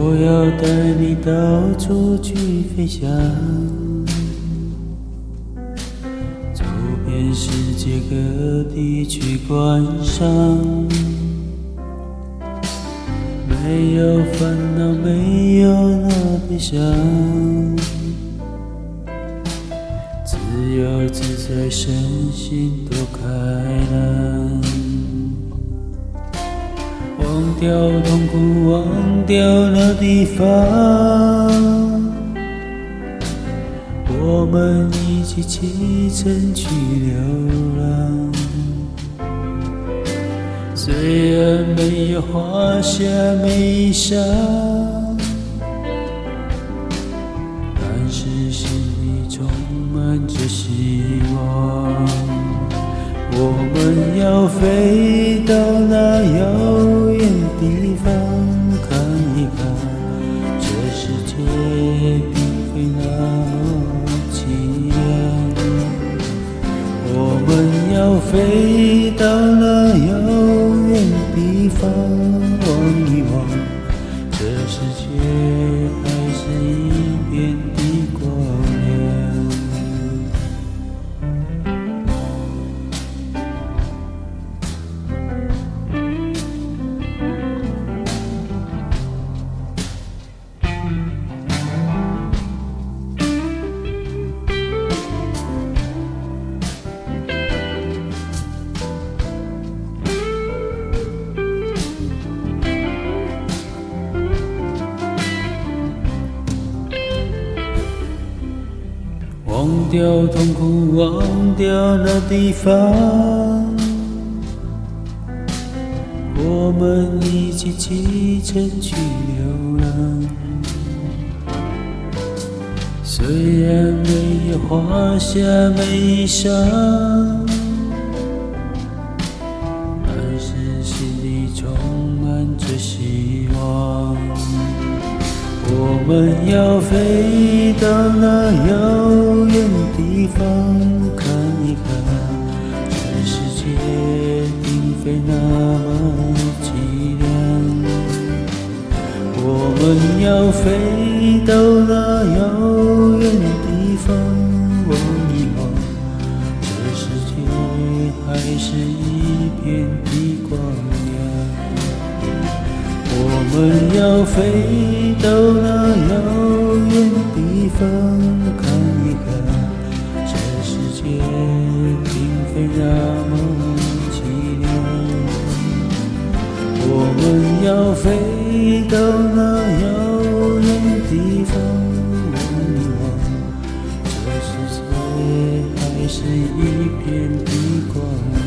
我要带你到处去飞翔，走遍世界各地去观赏。没有烦恼，没有那悲伤，自由自在，身心多开朗。忘掉痛苦，忘掉那地方，我们一起启程去流浪。虽然没有华厦美裳，但是心里充满着希望。我们要飞到那遥远地方，看一看，这世界并非那么凄凉。我们要飞到那遥远地方，望一望，这世界还是一片的光亮。忘掉痛苦，忘掉那地方，我们一起启程去流浪。虽然没有华厦美裳，但是心里充满着希望。我们要飞到那遥远地方，看一看，这世界并非那么凄凉。我们要飞到那遥远地方，望一望，这世界还是一片的光亮。我们要飞到那遥远地方，看一看，这世界并非那么凄凉。我们要飞到那遥远地方，望一望，这世界还是一片的光亮。